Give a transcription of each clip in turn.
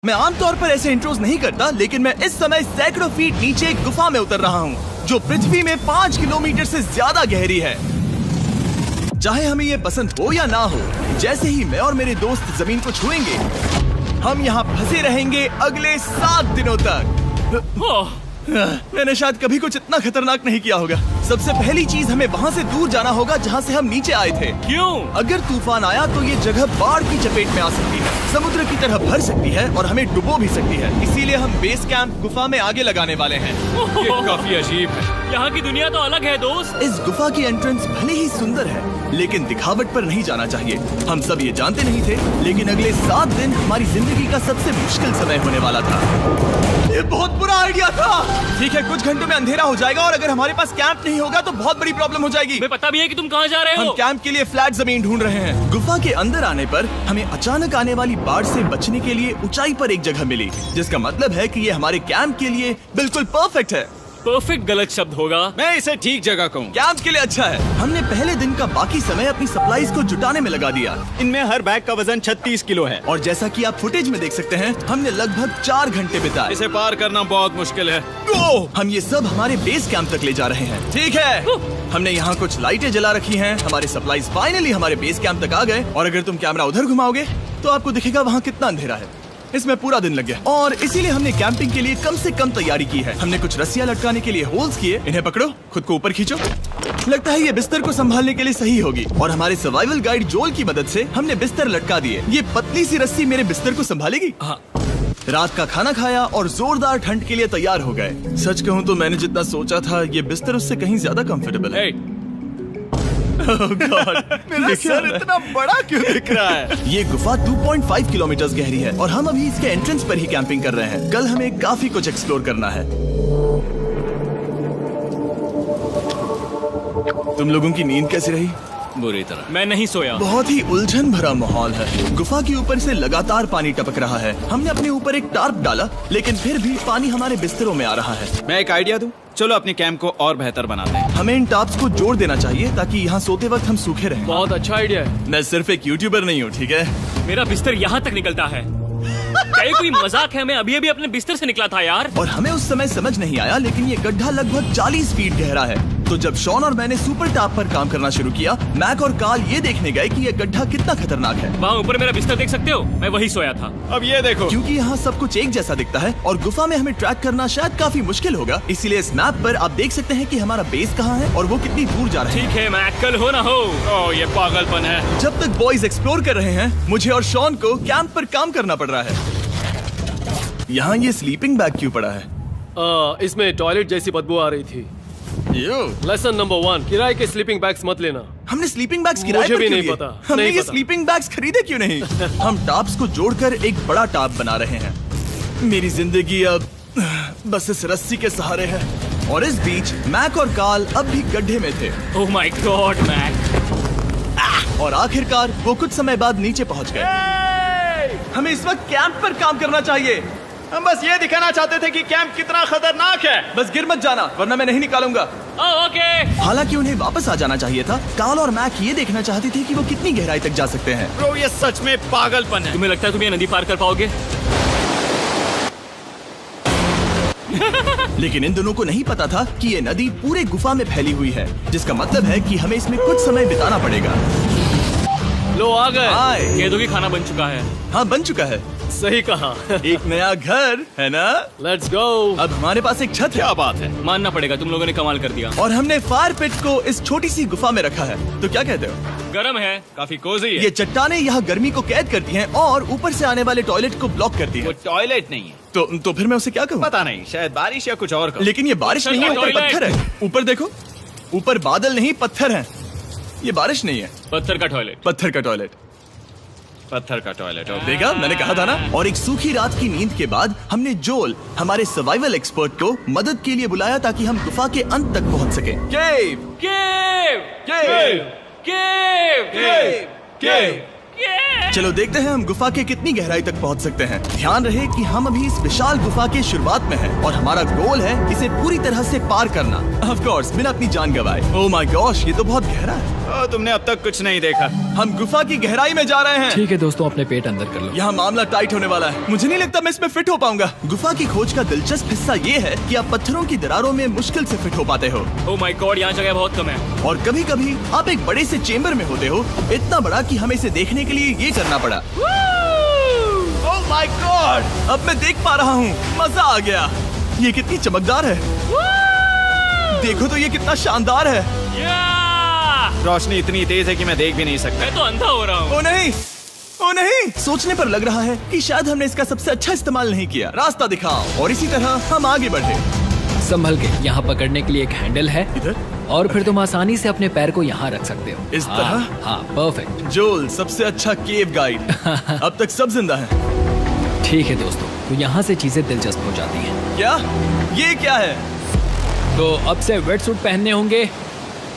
मैं आमतौर पर ऐसे इंट्रोज नहीं करता, लेकिन मैं इस समय सैकड़ों फीट नीचे एक गुफा में उतर रहा हूँ जो पृथ्वी में 5 किलोमीटर से ज्यादा गहरी है। चाहे हमें ये पसंद हो या ना हो, जैसे ही मैं और मेरे दोस्त जमीन को छुएंगे, हम यहाँ फंसे रहेंगे अगले 7 दिनों तक। मैंने शायद कभी कुछ इतना खतरनाक नहीं किया होगा। सबसे पहली चीज, हमें वहाँ से दूर जाना होगा जहाँ से हम नीचे आए थे। क्यों? अगर तूफान आया तो ये जगह बाढ़ की चपेट में आ सकती है, समुद्र की तरह भर सकती है और हमें डुबो भी सकती है। इसीलिए हम बेस कैंप गुफा में आगे लगाने वाले हैं। ये काफी अजीब है। यहाँ की दुनिया तो अलग है दोस्त। इस गुफा की एंट्रेंस भले ही सुंदर है, लेकिन दिखावट पर नहीं जाना चाहिए। हम सब ये जानते नहीं थे, लेकिन अगले 7 दिन हमारी जिंदगी का सबसे मुश्किल समय होने वाला था। ये बहुत बुरा आइडिया था। ठीक है, कुछ घंटों में अंधेरा हो जाएगा और अगर हमारे पास कैंप नहीं होगा तो बहुत बड़ी प्रॉब्लम हो जाएगी। हमें पता भी है कि तुम कहाँ जा रहे हो। हम कैंप के लिए फ्लैट जमीन ढूंढ रहे हैं। गुफा के अंदर आने पर हमें अचानक आने वाली बाढ़ से बचने के लिए ऊंचाई पर एक जगह मिली, जिसका मतलब है कि ये हमारे कैंप के लिए बिल्कुल परफेक्ट है। परफेक्ट गलत शब्द होगा। मैं इसे ठीक जगह कहूँ। कैंप के लिए अच्छा है। हमने पहले दिन का बाकी समय अपनी सप्लाईज को जुटाने में लगा दिया। इनमें हर बैग का वजन 36 किलो है और जैसा कि आप फुटेज में देख सकते हैं, हमने लगभग 4 घंटे बिताए। इसे पार करना बहुत मुश्किल है। हम ये सब हमारे बेस कैंप तक ले जा रहे हैं। ठीक है, हमने यहाँ कुछ लाइटें जला रखी हैं। हमारे सप्लाईज फाइनली हमारे बेस कैंप तक आ गए और अगर तुम कैमरा उधर घुमाओगे तो आपको दिखेगा वहाँ कितना अंधेरा है। इसमें पूरा दिन लग गया और इसीलिए हमने कैंपिंग के लिए कम से कम तैयारी की है। हमने कुछ रस्सियां लटकाने के लिए होल्स किए। इन्हें पकड़ो, खुद को ऊपर खींचो। लगता है ये बिस्तर को संभालने के लिए सही होगी और हमारे सर्वाइवल गाइड जोल की मदद से हमने बिस्तर लटका दिए। ये पतली सी रस्सी मेरे बिस्तर को संभालेगी। हाँ। रात का खाना खाया और जोरदार ठंड के लिए तैयार हो गए। सच कहूँ तो मैंने जितना सोचा था, ये बिस्तर उससे कहीं ज्यादा कंफर्टेबल है। Oh God, मेरा सर इतना बड़ा क्यों दिख रहा है? ये गुफा 2.5 किलोमीटर गहरी है और हम अभी इसके एंट्रेंस पर ही कैंपिंग कर रहे हैं। कल हमें काफी कुछ एक्सप्लोर करना है। तुम लोगों की नींद कैसी रही? बुरी तरह। मैं नहीं सोया। बहुत ही उलझन भरा माहौल है। गुफा के ऊपर से लगातार पानी टपक रहा है। हमने अपने ऊपर एक टार्प डाला, लेकिन फिर भी पानी हमारे बिस्तरों में आ रहा है। मैं एक आइडिया दूं? चलो अपने कैंप को और बेहतर बनाते हैं। हमें इन टार्प्स को जोड़ देना चाहिए ताकि यहाँ सोते वक्त हम सूखे रहें। बहुत अच्छा आइडिया है। मैं सिर्फ एक यूट्यूबर नहीं हूँ, ठीक है? मेरा बिस्तर यहाँ तक निकलता है। क्या ये कोई मजाक है? मैं अभी अभी अपने बिस्तर से निकला था यार। और हमें उस समय समझ नहीं आया, लेकिन ये गड्ढा लगभग 40 फीट गहरा है। तो जब शॉन और मैंने सुपर टाप पर काम करना शुरू किया, मैक और कार्ल ये देखने गए कि ये गड्ढा कितना खतरनाक है। वहाँ ऊपर मेरा बिस्तर देख सकते हो? मैं वही सोया था। अब ये देखो, क्योंकि यहाँ सब कुछ एक जैसा दिखता है और गुफा में हमें ट्रैक करना शायद काफी मुश्किल होगा, इसीलिए इस मैप पर आप देख सकते हैं कि हमारा बेस कहाँ है और वो कितनी दूर जा रहा है। ठीक है, मैक, कल हो ना हो। ओह, ये पागलपन है। जब तक बॉयज एक्सप्लोर कर रहे हैं, मुझे और शॉन को कैंप पर काम करना पड़ रहा है। यहाँ ये स्लीपिंग बैग क्यों पड़ा है? इसमें टॉयलेट जैसी बदबू आ रही थी। लेसन नंबर 1, किराए के स्लीपिंग बैग्स मत लेना। हमने स्लीपिंग बैग्स किराए मुझे पर भी क्यों नहीं लिए? पता। हमने नहीं ये पता। स्लीपिंग बैग्स खरीदे क्यों नहीं? हम टाप्स को जोड़कर एक बड़ा टाप बना रहे हैं। मेरी जिंदगी अब बस इस रस्सी के सहारे है। और इस बीच मैक और कार्ल अब भी गड्ढे में थे। Oh my god Mack. और आखिरकार वो कुछ समय बाद नीचे पहुंच गए। हमें इस वक्त कैंप पर काम करना चाहिए। हम बस ये दिखाना चाहते थे कि कैंप कितना खतरनाक है। बस गिर मत जाना, वरना मैं नहीं निकालूंगा। ओके। हालांकि उन्हें वापस आ जाना चाहिए था। कार्ल और मैक ये देखना चाहते थे कि वो कितनी गहराई तक जा सकते हैं। ब्रो, ये सच में पागलपन है। तुम्हें लगता है तुम ये नदी पार कर पाओगे? लेकिन इन दोनों को नहीं पता था कि ये नदी पूरे गुफा में फैली हुई है, जिसका मतलब है कि हमें इसमें कुछ समय बिताना पड़ेगा। लो आ गए। हाय। केदो की खाना बन चुका है। हाँ, बन चुका है। सही कहा। एक नया घर है ना? Let's go. अब हमारे पास एक छत है। क्या बात है। मानना पड़ेगा, तुम लोगों ने कमाल कर दिया। और हमने फायर पिट को इस छोटी सी गुफा में रखा है। तो क्या कहते हो? गरम है। काफी कोजी है। ये चट्टानें यहाँ गर्मी को कैद करती हैं और ऊपर से आने वाले टॉयलेट को ब्लॉक करती वो हैं। टॉयलेट नहीं है। तो फिर मैं उसे क्या कहूँ? पता नहीं, शायद बारिश या कुछ और कहूं। लेकिन ये बारिश नहीं है, ऊपर टॉयलेट। पत्थर है। ऊपर देखो, ऊपर बादल नहीं पत्थर है। ये बारिश नहीं है, पत्थर का टॉयलेट। पत्थर का टॉयलेट। पत्थर का टॉयलेट। देखा, मैंने कहा था ना। और एक सूखी रात की नींद के बाद हमने जोल, हमारे सर्वाइवल एक्सपर्ट को मदद के लिए बुलाया ताकि हम गुफा के अंत तक पहुंच सकें। केव, केव, केव, केव, केव, केव। केव। चलो देखते हैं हम गुफा के कितनी गहराई तक पहुंच सकते हैं। ध्यान रहे कि हम अभी इस विशाल गुफा के शुरुआत में हैं और हमारा गोल है इसे पूरी तरह से पार करना। ऑफ कोर्स, बिना अपनी जान गंवाए। ओह माय गॉश, ये तो बहुत गहरा है। तुमने अब तक कुछ नहीं देखा। हम गुफा की गहराई में जा रहे हैं। ठीक है दोस्तों, अपने पेट अंदर कर लो। यहाँ मामला टाइट होने वाला है। मुझे नहीं लगता मैं इसमें फिट हो पाऊंगा। गुफा की खोज का दिलचस्प हिस्सा ये है कि आप पत्थरों की दरारों में मुश्किल से फिट हो पाते हो। ओह माय गॉड, यहाँ जगह बहुत कम है। और कभी कभी आप एक बड़े से चेम्बर में होते हो, इतना बड़ा कि हमें इसे देखने के लिए ये करना पड़ा। ओह माय गॉड, अब मैं देख पा रहा हूँ, मजा आ गया। ये कितनी चमकदार है, देखो तो ये कितना शानदार है। रोशनी इतनी तेज है कि मैं देख भी नहीं सकता। मैं तो अंधा हो रहा हूँ। ओ नहीं, ओ नहीं, सोचने पर लग रहा है कि शायद हमने इसका सबसे अच्छा इस्तेमाल नहीं किया। रास्ता दिखाओ। और इसी तरह हम आगे बढ़े। संभल के, यहाँ पकड़ने के लिए एक हैंडल है इधर और फिर तुम आसानी से अपने पैर को यहाँ रख सकते हो। इस तरह? हाँ, परफेक्ट। जोल, सबसे अच्छा केव गाइड। अब तक सब जिंदा हैं। ठीक है दोस्तों, तो यहाँ से चीजें दिलचस्प हो जाती हैं। क्या? ये क्या है? तो अब से वेट सूट पहनने होंगे,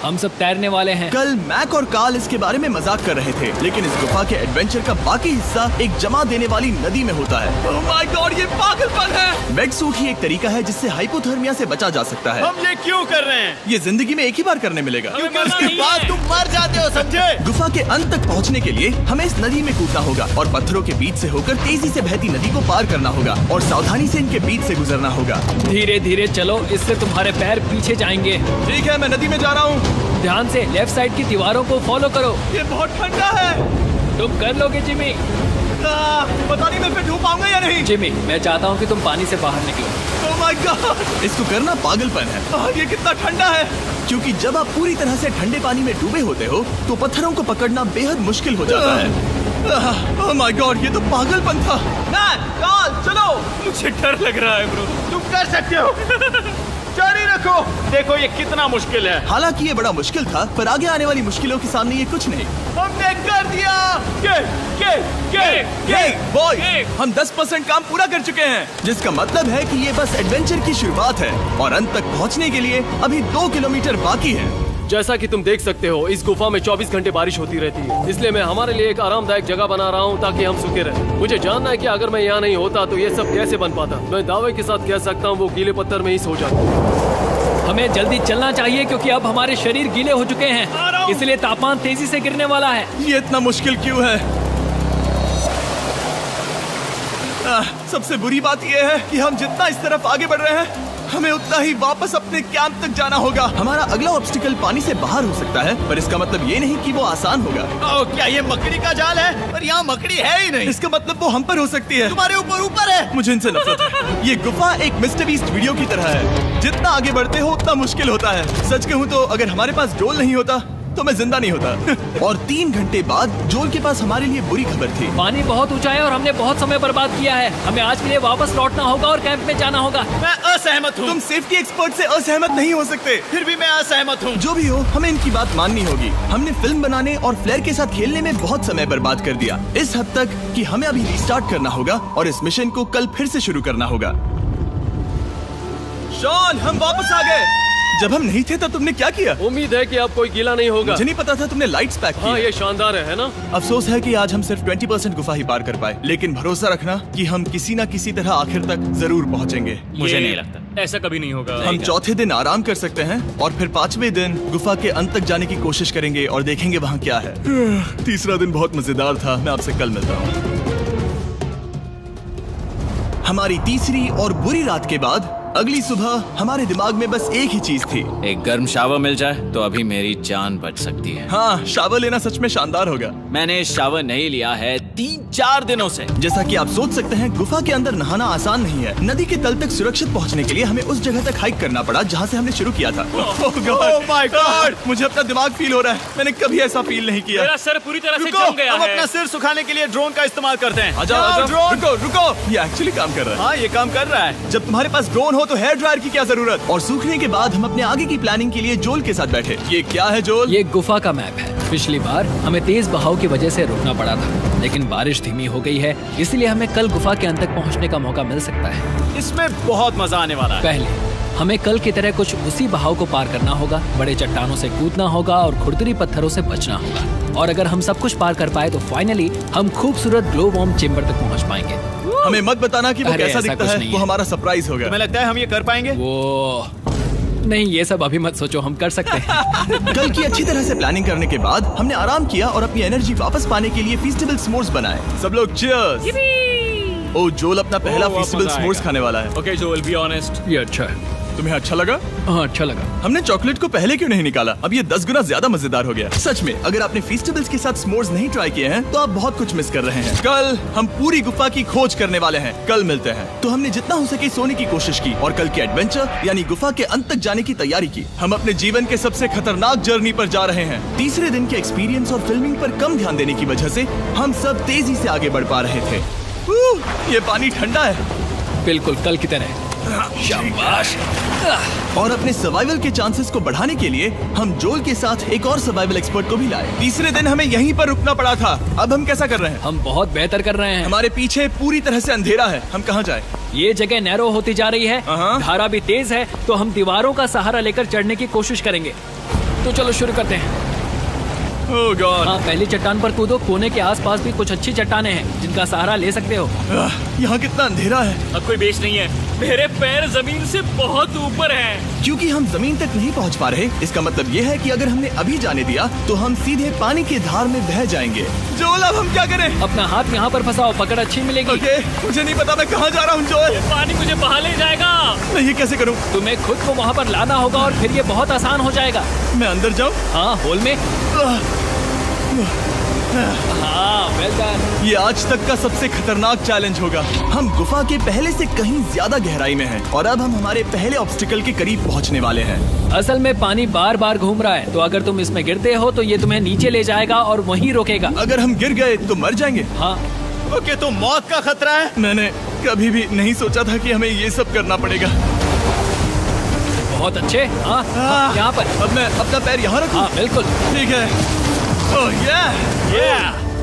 हम सब तैरने वाले हैं। कल मैक और कार्ल इसके बारे में मजाक कर रहे थे, लेकिन इस गुफा के एडवेंचर का बाकी हिस्सा एक जमा देने वाली नदी में होता है। ओह माय गॉड, ये पागलपन है। वेट सूट ही एक तरीका है जिससे हाइपोथर्मिया से बचा जा सकता है। हम ये क्यों कर रहे हैं? ये जिंदगी में एक ही बार करने मिलेगा, क्योंकि उसके बाद तुम मर जाते हो, समझे? गुफा के अंत तक पहुंचने के लिए हमें इस नदी में कूदना होगा और पत्थरों के बीच से होकर तेजी से बहती नदी को पार करना होगा और सावधानी से इनके बीच से गुजरना होगा। धीरे धीरे चलो, इससे तुम्हारे पैर पीछे जाएंगे। ठीक है, मैं नदी में जा रहा हूँ। ध्यान से लेफ्ट साइड की दीवारों को फॉलो करो। ये बहुत ठंडा है। तुम कर लोगे जिमी। पता नहीं मैं फिट हो पाऊंगा या नहीं। जिमी, मैं चाहता हूँ कि तुम पानी से बाहर निकलो। ओह माय गॉड, इसको करना पागलपन है। ये कितना ठंडा है। क्योंकि जब आप पूरी तरह से ठंडे पानी में डूबे होते हो तो पत्थरों को पकड़ना बेहद मुश्किल हो जाता है। ओह माय गॉड, ये तो पागलपन था। कार्ल, चलो। मुझे डर लग रहा है ब्रो। तुम कर सकते हो, जारी रखो। देखो ये कितना मुश्किल है। हालांकि ये बड़ा मुश्किल था, पर आगे आने वाली मुश्किलों के सामने ये कुछ नहीं। हमने कर दिया। बॉय, हम 10% काम पूरा कर चुके हैं, जिसका मतलब है कि ये बस एडवेंचर की शुरुआत है और अंत तक पहुंचने के लिए अभी 2 किलोमीटर बाकी है। जैसा कि तुम देख सकते हो, इस गुफा में 24 घंटे बारिश होती रहती है, इसलिए मैं हमारे लिए एक आरामदायक जगह बना रहा हूँ ताकि हम सूखे रहें। मुझे जानना है कि अगर मैं यहाँ नहीं होता तो ये सब कैसे बन पाता। मैं दावे के साथ कह सकता हूँ वो गीले पत्थर में ही सो जाता। हमें जल्दी चलना चाहिए क्योंकि अब हमारे शरीर गीले हो चुके हैं, इसलिए तापमान तेजी से गिरने वाला है। ये इतना मुश्किल क्यों है? सबसे बुरी बात यह है कि हम जितना इस तरफ आगे बढ़ रहे हैं, हमें उतना ही वापस अपने कैंप तक जाना होगा। हमारा अगला ऑब्स्टिकल पानी से बाहर हो सकता है, पर इसका मतलब ये नहीं कि वो आसान होगा। ओह, क्या ये मकड़ी का जाल है? पर यहाँ मकड़ी है ही नहीं। इसका मतलब वो हम पर हो सकती है। तुम्हारे ऊपर है। मुझे इनसे नफरत है। ये गुफा एक मिस्टर बीस्ट वीडियो की तरह है, जितना आगे बढ़ते हो उतना मुश्किल होता है। सच कहूँ तो अगर हमारे पास जोल नहीं होता तो मैं जिंदा नहीं होता। और 3 घंटे बाद जोल के पास हमारे लिए बुरी खबर थी। पानी बहुत ऊंचा है और हमने बहुत समय बर्बाद किया है। हमें आज के लिए वापस लौटना होगा और कैंप में जाना होगा। मैं असहमत हूँ। तुम सेफ्टी एक्सपर्ट से असहमत नहीं हो सकते। फिर भी मैं असहमत हूँ। जो भी हो, हमें इनकी बात माननी होगी। हमने फिल्म बनाने और फ्लेयर के साथ खेलने में बहुत समय बर्बाद कर दिया, इस हद तक कि हमें अभी रिस्टार्ट करना होगा और इस मिशन को कल फिर से शुरू करना होगा। शॉन, हम वापस आ गए। जब हम नहीं थे तब तुमने क्या किया? उम्मीद है कि अब कोई गीला नहीं होगा। मुझे नहीं पता था तुमने लाइट्स पैक की। हाँ, ये शानदार है ना? अफसोस है कि आज हम सिर्फ 20% गुफा ही पार कर पाए, लेकिन भरोसा रखना कि हम किसी न किसी तरह आखिर तक जरूर पहुंचेंगे। मुझे नहीं लगता ऐसा कभी नहीं होगा। हम चौथे दिन आराम कर सकते हैं और फिर 5वें दिन गुफा के अंत तक जाने की कोशिश करेंगे और देखेंगे वहाँ क्या है। तीसरा दिन बहुत मजेदार था। मैं आपसे कल मिलता हूँ। हमारी तीसरी और बुरी रात के बाद अगली सुबह हमारे दिमाग में बस एक ही चीज थी। एक गर्म शावर मिल जाए तो अभी मेरी जान बच सकती है। हाँ, शावर लेना सच में शानदार होगा। मैंने शावर नहीं लिया है 3-4 दिनों से। जैसा कि आप सोच सकते हैं, गुफा के अंदर नहाना आसान नहीं है। नदी के तल तक सुरक्षित पहुंचने के लिए हमें उस जगह तक हाइक करना पड़ा जहां से हमने शुरू किया था। ओह माय गॉड, मुझे अपना दिमाग फील हो रहा है। मैंने कभी ऐसा फील नहीं किया। मेरा सर पूरी तरह से रुको, जम गया हम है। अपना सिर सुखाने के लिए ड्रोन का इस्तेमाल करते हैं। आजाओ, ड्रोन। रुको। ये एक्चुअली काम कर रहा है। हाँ, ये काम कर रहा है। जब तुम्हारे पास ड्रोन हो तो हेयर ड्रायर की क्या जरूरत। और सूखने के बाद हम अपने आगे की प्लानिंग के लिए जोल के साथ बैठे। ये क्या है जोल? ये गुफा का मैप है। पिछली बार हमें तेज बहाव की वजह से रुकना पड़ा था, लेकिन बारिश धीमी हो गई है, इसलिए हमें कल गुफा के अंत तक पहुंचने का मौका मिल सकता है। इसमें बहुत मजा आने वाला है। पहले हमें कल की तरह कुछ उसी बहाव को पार करना होगा, बड़े चट्टानों से कूदना होगा और खुरदरी पत्थरों से बचना होगा। और अगर हम सब कुछ पार कर पाए तो फाइनली हम खूबसूरत ग्लो वार्म चेम्बर तक पहुंच पाएंगे। हमें मत बताना कि वो अरे कैसा ऐसा दिखता कुछ है। नहीं वो है। हमारा सरप्राइज होगा। तुम्हें लगता है हम ये कर पाएंगे? वो नहीं, ये सब अभी मत सोचो, हम कर सकते हैं। कल की अच्छी तरह से प्लानिंग करने के बाद हमने आराम किया और अपनी एनर्जी वापस पाने के लिए फीस्टेबल स्मोर्स बनाए। सब लोग चीयर्स। ओ, जोल अपना पहला बहुत फीस्टेबल मजा स्मोर्स आएगा। खाने वाला है। Okay Joel, be honest. ये अच्छा है। तुम्हें अच्छा लगा? हाँ, अच्छा लगा। हमने चॉकलेट को पहले क्यों नहीं निकाला? अब ये 10 गुना ज्यादा मजेदार हो गया। सच में, अगर आपने फीस्टेबल्स के साथ स्मोर्स नहीं ट्राई किए हैं तो आप बहुत कुछ मिस कर रहे हैं। कल हम पूरी गुफा की खोज करने वाले हैं। कल मिलते हैं। तो हमने जितना हो सके सोने की कोशिश की और कल के एडवेंचर यानी गुफा के अंत तक जाने की तैयारी की। हम अपने जीवन के सबसे खतरनाक जर्नी पर जा रहे हैं। तीसरे दिन के एक्सपीरियंस और फिल्मिंग पर कम ध्यान देने की वजह से हम सब तेजी से आगे बढ़ पा रहे थे। ये पानी ठंडा है। बिल्कुल कल की तरह। शाबाश। और अपने सर्वाइवल के चांसेस को बढ़ाने के लिए हम जोल के साथ एक और सर्वाइवल एक्सपर्ट को भी लाए। तीसरे दिन हमें यहीं पर रुकना पड़ा था। अब हम कैसा कर रहे हैं? हम बहुत बेहतर कर रहे हैं। हमारे पीछे पूरी तरह से अंधेरा है। हम कहाँ जाए? ये जगह नैरो होती जा रही है, हाँ। धारा भी तेज है, तो हम दीवारों का सहारा लेकर चढ़ने की कोशिश करेंगे। तो चलो शुरू करते हैं। ओह गॉड। हाँ, पहली चट्टान पर कूदो। कोने के आसपास भी कुछ अच्छी चट्टानें हैं जिनका सहारा ले सकते हो। यहाँ कितना अंधेरा है। अब कोई बेस नहीं है। मेरे पैर जमीन से बहुत ऊपर हैं। क्योंकि हम जमीन तक नहीं पहुँच पा रहे, इसका मतलब ये है कि अगर हमने अभी जाने दिया तो हम सीधे पानी की धार में बह जाएंगे। जोल, अब हम क्या करें? अपना हाथ यहाँ पर फंसाओ, पकड़ अच्छी मिलेगी। ओके, मुझे नहीं पता मैं कहाँ जा रहा हूँ जोल। पानी मुझे बहा ले जाएगा। मैं ये कैसे करूँ? तुम्हें खुद को वहाँ पर लाना होगा और फिर ये बहुत आसान हो जाएगा। मैं अंदर जाऊँ? हाँ, होल में। हाँ, वेल डन। ये आज तक का सबसे खतरनाक चैलेंज होगा। हम गुफा के पहले से कहीं ज्यादा गहराई में हैं और अब हम हमारे पहले ऑब्स्टिकल के करीब पहुंचने वाले हैं। असल में पानी बार बार घूम रहा है, तो अगर तुम इसमें गिरते हो तो ये तुम्हें नीचे ले जाएगा और वहीं रोकेगा। अगर हम गिर गए तो मर जाएंगे। हाँ, ओके, तो मौत का खतरा है। मैंने कभी भी नहीं सोचा था कि हमें ये सब करना पड़ेगा। बहुत अच्छे। हाँ, यहाँ पर। अब मैं अपना पैर यहाँ रखूं? हाँ, बिल्कुल। ठीक है। ओह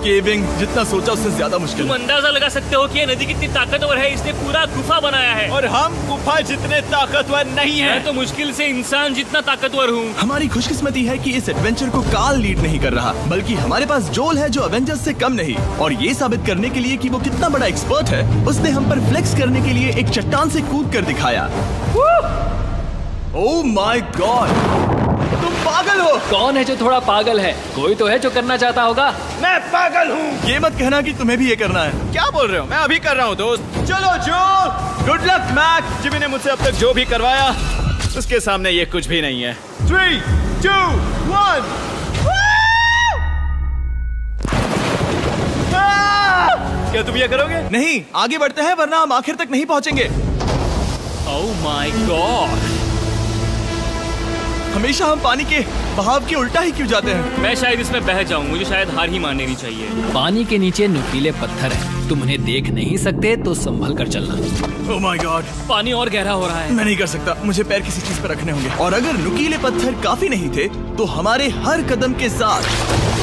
केविंग जितना सोचा उससे ज्यादा मुश्किल तुम है। अंदाजा लगा सकते हो कि ये नदी कितनी ताकतवर है। इसने पूरा गुफा बनाया है। और हम गुफा जितने ताकतवर नहीं मैं हैं। तो मुश्किल से इंसान जितना ताकतवर हूँ। हमारी खुशकिस्मती है कि इस एडवेंचर को काल लीड नहीं कर रहा, बल्कि हमारे पास जोल है जो अवेंजर्स से कम नहीं। और ये साबित करने के लिए कि वो कितना बड़ा एक्सपर्ट है, उसने हम पर फ्लेक्स करने के लिए एक चट्टान से कूद कर दिखाया। ओह माय गॉड, तुम पागल हो। कौन है जो थोड़ा पागल है? कोई तो है जो करना चाहता होगा। मैं पागल हूँ। ये मत कहना कि तुम्हें भी ये करना है। क्या बोल रहे हो? मैं अभी कर रहा हूँ दोस्त। चलो जो, गुड लक मैक। जिमी ने मुझसे अब तक जो भी करवाया उसके सामने ये कुछ भी नहीं है। 3, 2, 1। क्या तुम ये करोगे? नहीं, आगे बढ़ते हैं वरना हम आखिर तक नहीं पहुंचेंगे। ओह माय गॉड, हमेशा हम पानी के बहाव के उल्टा ही क्यों जाते हैं? मैं शायद इसमें बह जाऊं। मुझे शायद हार ही मान लेनी चाहिए। पानी के नीचे नुकीले पत्थर हैं। तुम उन्हें देख नहीं सकते तो संभल कर चलना। ओह माय गॉड, पानी और गहरा हो रहा है। मैं नहीं कर सकता। मुझे पैर किसी चीज पर रखने होंगे। और अगर नुकीले पत्थर काफी नहीं थे तो हमारे हर कदम के साथ।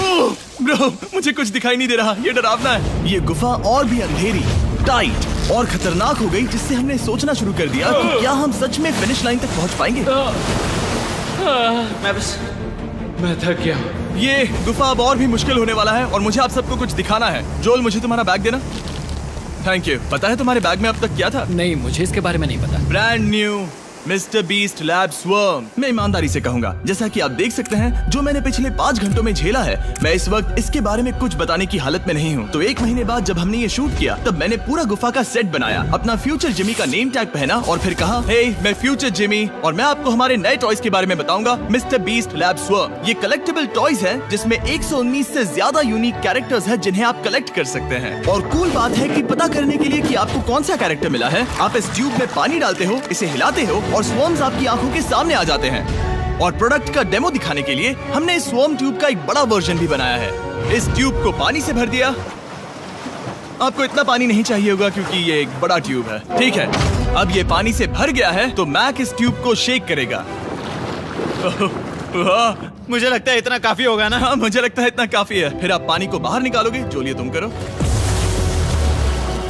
ओह ब्रो, मुझे कुछ दिखाई नहीं दे रहा। ये डरावना है। ये गुफा और भी अंधेरी, टाइट और खतरनाक हो गई, जिससे हमने सोचना शुरू कर दिया कि क्या हम सच में फिनिश लाइन तक पहुंच पाएंगे। मैं थक गया हूँ। ये गुफा अब और भी मुश्किल होने वाला है और मुझे आप सबको कुछ दिखाना है। जोल, मुझे तुम्हारा बैग देना। Thank you. पता है तुम्हारे बैग में अब तक क्या था? नहीं, मुझे इसके बारे में नहीं पता। Brand new mister beast lab swarm. मैं ईमानदारी से कहूंगा, जैसा कि आप देख सकते हैं, जो मैंने पिछले 5 घंटों में झेला है, मैं इस वक्त इसके बारे में कुछ बताने की हालत में नहीं हूँ। तो 1 महीने बाद जब हमने ये शूट किया, तब मैंने पूरा गुफा का सेट बनाया, अपना फ्यूचर जिमी का नेम टैग पहना और फिर कहा, हे मैं फ्यूचर जिमी और मैं आपको हमारे नए टॉयज के बारे में बताऊंगा, मिस्टर बीस्ट लैब स्वर्म। ये कलेक्टेबल टॉयज है जिसमें 119 से ज्यादा यूनिक कैरेक्टर्स है जिन्हें आप कलेक्ट कर सकते हैं। और कूल बात है कि पता करने के लिए कि आपको कौन सा कैरेक्टर मिला है, आप इस ट्यूब में पानी डालते हो, इसे हिलाते हो और स्वर्म्स आपकी आंखों के सामने आ जाते हैं। और प्रोडक्ट का डेमो दिखाने के लिए हमने इस स्वर्म ट्यूब का एक बड़ा वर्जन भी बनाया है। इस ट्यूब को पानी से भर दिया। आपको इतना पानी नहीं चाहिए होगा क्योंकि ये एक बड़ा ट्यूब है। ठीक है, अब ये पानी से भर गया है तो मैक इस ट्यूब को शेक करेगा। मुझे लगता है इतना काफी होगा ना? हाँ, मुझे लगता है इतना काफी है। फिर आप पानी को बाहर निकालोगे। जो लिए तुम करो।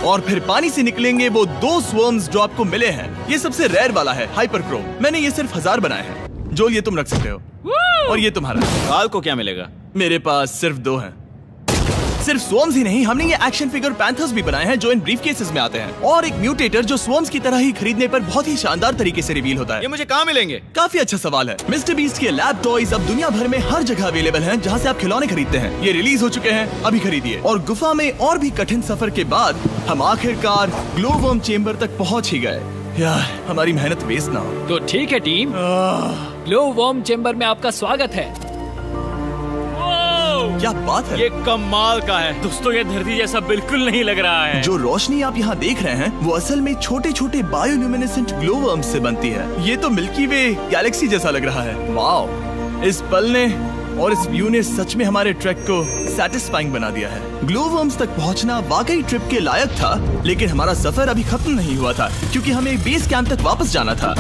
और फिर पानी से निकलेंगे वो 2 स्वर्म्स जो आपको मिले हैं। ये सबसे रेयर वाला है, हाइपरक्रोम। मैंने ये सिर्फ 1000 बनाए हैं। जो ये तुम रख सकते हो। और ये तुम्हारा। बाल को क्या मिलेगा? मेरे पास सिर्फ 2 हैं। सिर्फ स्वॉर्म्स ही नहीं, हमने ये एक्शन फिगर पैंथर्स भी बनाए हैं जो इन ब्रीफ केसेस में आते हैं, और एक म्यूटेटर जो स्वॉर्म्स की तरह ही खरीदने पर बहुत ही शानदार तरीके से रिवील होता है। ये मुझे कहाँ मिलेंगे? काफी अच्छा सवाल है। मिस्टर बीस्ट के लैब टॉयज अब दुनिया भर में हर जगह अवेलेबल हैं जहां से आप खिलौने खरीदते हैं। ये रिलीज हो चुके हैं, अभी खरीदिए। और गुफा में और भी कठिन सफर के बाद हम आखिरकार ग्लो वर्म चेम्बर तक पहुंच ही गए। यार, हमारी मेहनत वेस्ट ना हो। तो ठीक है टीम, ग्लो वर्म चेम्बर में आपका स्वागत है। क्या बात है, ये कमाल का है। दोस्तों ये धरती जैसा बिल्कुल नहीं लग रहा है। जो रोशनी आप यहाँ देख रहे हैं वो असल में छोटे छोटे बायोल्यूमिनेसेंट ग्लो वर्म्स से बनती है। ये तो मिल्की वे गैलेक्सी जैसा लग रहा है। वाओ, इस पल ने और इस व्यू ने सच में हमारे ट्रैक को सैटिस्फाइंग बना दिया है। ग्लो वर्म्स तक पहुंचना वाकई ट्रिप के लायक था, लेकिन हमारा सफर अभी खत्म नहीं हुआ था क्योंकि हमें बेस कैंप तक वापस जाना था।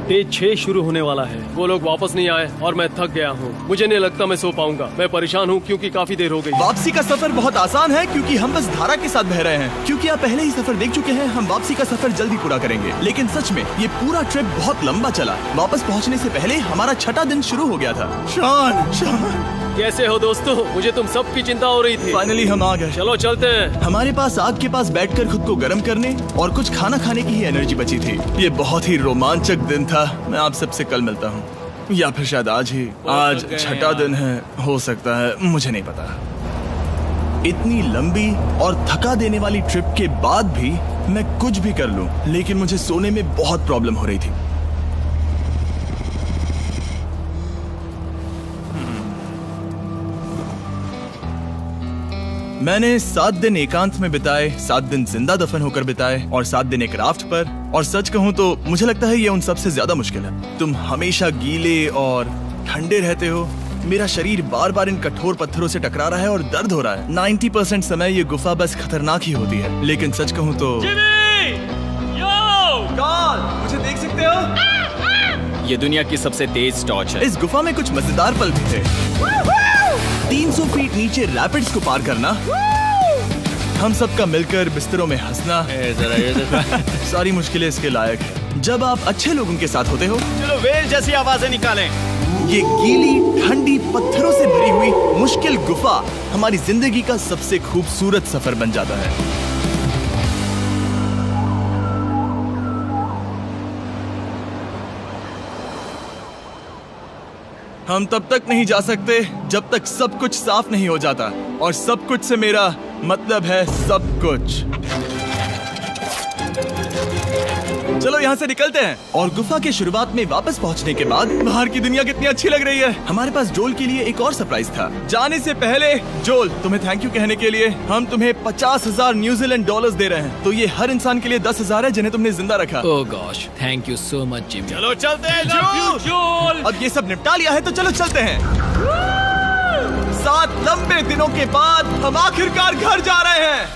डे 6 शुरू होने वाला है। वो लोग वापस नहीं आए और मैं थक गया हूँ। मुझे नहीं लगता मैं सो पाऊंगा। मैं परेशान हूँ क्योंकि काफी देर हो गई। वापसी का सफर बहुत आसान है क्योंकि हम बस धारा के साथ बह रहे हैं। क्योंकि आप पहले ही सफर देख चुके हैं, हम वापसी का सफर जल्दी पूरा करेंगे। लेकिन सच में ये पूरा ट्रिप बहुत लंबा चला। वापस पहुँचने से पहले हमारा 6वां दिन शुरू हो गया था। शान, कैसे हो दोस्तों? मुझे तुम सबकी चिंता हो रही थी। फाइनली हम आ गए। चलो चलते हैं। हमारे पास आग के पास बैठकर खुद को गर्म करने और कुछ खाना खाने की ही एनर्जी बची थी। ये बहुत ही रोमांचक दिन था। मैं आप सबसे कल मिलता हूँ, या फिर शायद आज ही। आज 6वां दिन है, हो सकता है, मुझे नहीं पता। इतनी लंबी और थका देने वाली ट्रिप के बाद भी मैं कुछ भी कर लूं, लेकिन मुझे सोने में बहुत प्रॉब्लम हो रही थी। मैंने 7 दिन एकांत में बिताए, 7 दिन जिंदा दफन होकर बिताए और 7 दिन एक राफ्ट पर। और सच कहूँ तो मुझे लगता है ये उन सबसे ज्यादा मुश्किल है। तुम हमेशा गीले और ठंडे रहते हो। मेरा शरीर बार बार इन कठोर पत्थरों से टकरा रहा है और दर्द हो रहा है। 90% समय ये गुफा बस खतरनाक ही होती है। लेकिन सच कहूँ तो मुझे देख सकते हो, ये दुनिया की सबसे तेज टॉर्च है। इस गुफा में कुछ मजेदार पल भी थे। 300 फीट नीचे रैपिड्स को पार करना, हम सबका मिलकर बिस्तरों में हंसना, सारी मुश्किलें इसके लायक है जब आप अच्छे लोगों के साथ होते हो। चलो वेल जैसी आवाजें निकालें। ये गीली ठंडी पत्थरों से भरी हुई मुश्किल गुफा हमारी जिंदगी का सबसे खूबसूरत सफर बन जाता है। हम तब तक नहीं जा सकते जब तक सब कुछ साफ नहीं हो जाता, और सब कुछ से मेरा मतलब है सब कुछ। चलो यहाँ से निकलते हैं। और गुफा के शुरुआत में वापस पहुँचने के बाद बाहर की दुनिया कितनी अच्छी लग रही है। हमारे पास जोल के लिए एक और सरप्राइज था। जाने से पहले जोल, तुम्हें थैंक यू कहने के लिए हम तुम्हें 50,000 न्यूजीलैंड डॉलर्स दे रहे हैं। तो ये हर इंसान के लिए 10,000 है जिन्हें तुमने जिंदा रखा। Oh gosh, thank you so much Jimmy. चलो चलते हैं जोल। अब ये सब निपटा लिया है तो चलो चलते हैं। 7 लंबे दिनों के बाद हम आखिरकार घर जा रहे हैं।